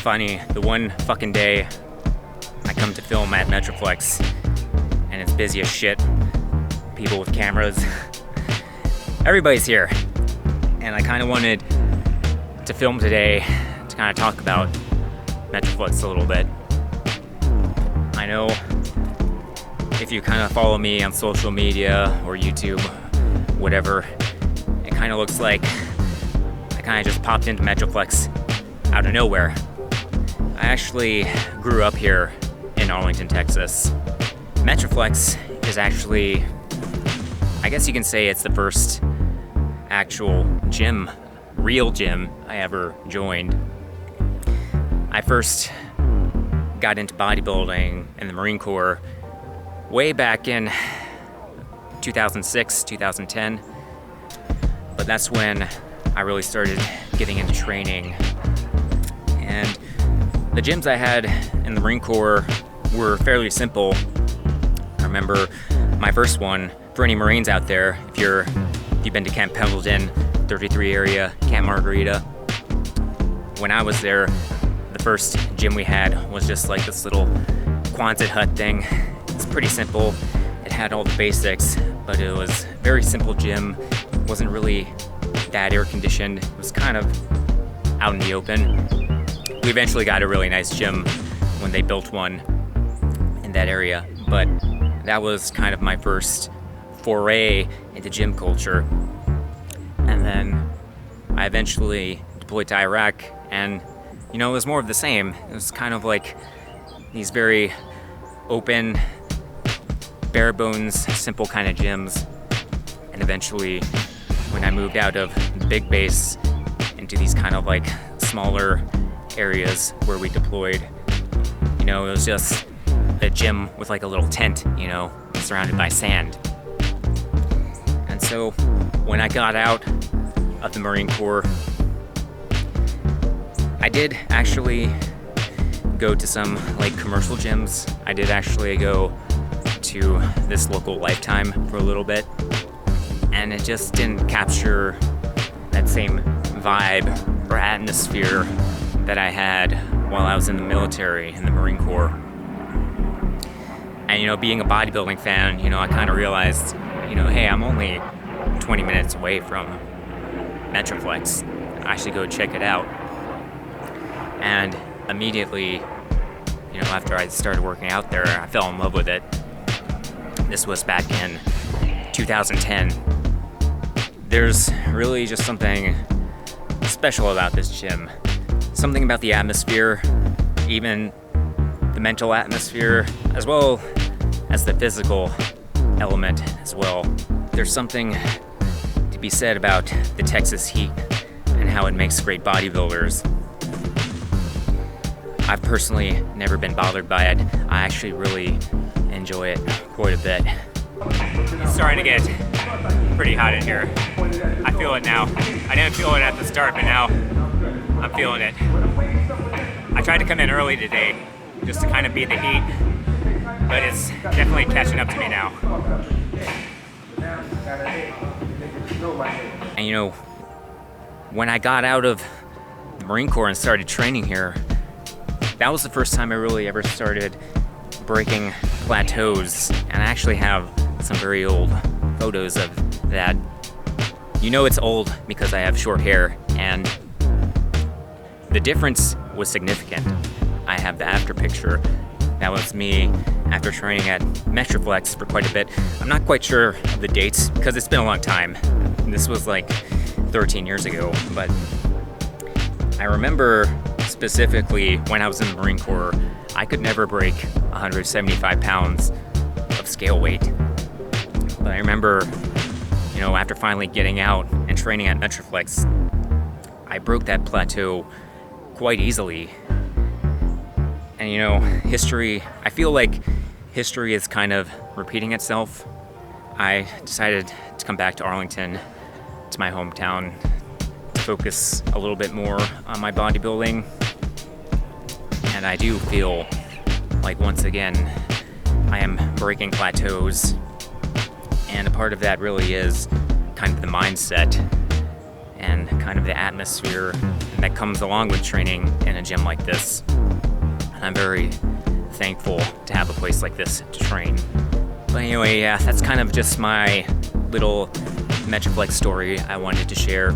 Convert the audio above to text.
funny, the one fucking day I come to film at Metroflex and it's busy as shit, people with cameras, everybody's here, and I kind of wanted to film today to kind of talk about Metroflex a little bit. I know if you kind of follow me on social media or YouTube, whatever, it kind of looks like I kind of just popped into Metroflex out of nowhere. I actually grew up here in Arlington, Texas. Metroflex is actually, I guess you can say it's the first actual gym, real gym I ever joined. I first got into bodybuilding in the Marine Corps way back in 2006, 2010. But that's when I really started getting into training. And the gyms I had in the Marine Corps were fairly simple. I remember my first one, for any Marines out there, if you've been to Camp Pendleton, 33 area, Camp Margarita. When I was there, the first gym we had was just like this little Quonset hut thing. It's pretty simple. It had all the basics, but it was a very simple gym. It wasn't really that air conditioned. It was kind of out in the open. We eventually got a really nice gym when they built one in that area, but that was kind of my first foray into gym culture. And then I eventually deployed to Iraq, and it was more of the same. It was kind of like these very open, bare bones, simple kind of gyms. And eventually, when I moved out of the big base into these kind of like smaller areas where we deployed, it was just a gym with like a little tent, surrounded by sand. And so when I got out of the Marine Corps, I did actually go to some like commercial gyms. I did actually go to this local Lifetime for a little bit, and it just didn't capture that same vibe or atmosphere that I had while I was in the military, in the Marine Corps. And being a bodybuilding fan, I kind of realized, hey, I'm only 20 minutes away from Metroflex. I should go check it out. And immediately, after I started working out there, I fell in love with it. This was back in 2010. There's really just something special about this gym. Something about the atmosphere, even the mental atmosphere, as well as the physical element as well. There's something to be said about the Texas heat and how it makes great bodybuilders. I've personally never been bothered by it. I actually really enjoy it quite a bit. It's starting to get pretty hot in here. I feel it now. I didn't feel it at the start, but now I'm feeling it. I tried to come in early today just to kind of beat the heat, but it's definitely catching up to me now. And when I got out of the Marine Corps and started training here, that was the first time I really ever started breaking plateaus, and I actually have some very old photos of that. It's old because I have short hair, and the difference was significant. I have the after picture. That was me after training at Metroflex for quite a bit. I'm not quite sure of the dates because it's been a long time. This was like 13 years ago, but I remember specifically when I was in the Marine Corps, I could never break 175 pounds of scale weight. But I remember, after finally getting out and training at Metroflex, I broke that plateau quite easily. And history, I feel like history is kind of repeating itself. I decided to come back to Arlington, to my hometown, to focus a little bit more on my bodybuilding. And I do feel like once again, I am breaking plateaus. And a part of that really is kind of the mindset and kind of the atmosphere, that comes along with training in a gym like this. And I'm very thankful to have a place like this to train. But anyway, yeah, that's kind of just my little Metroflex story I wanted to share.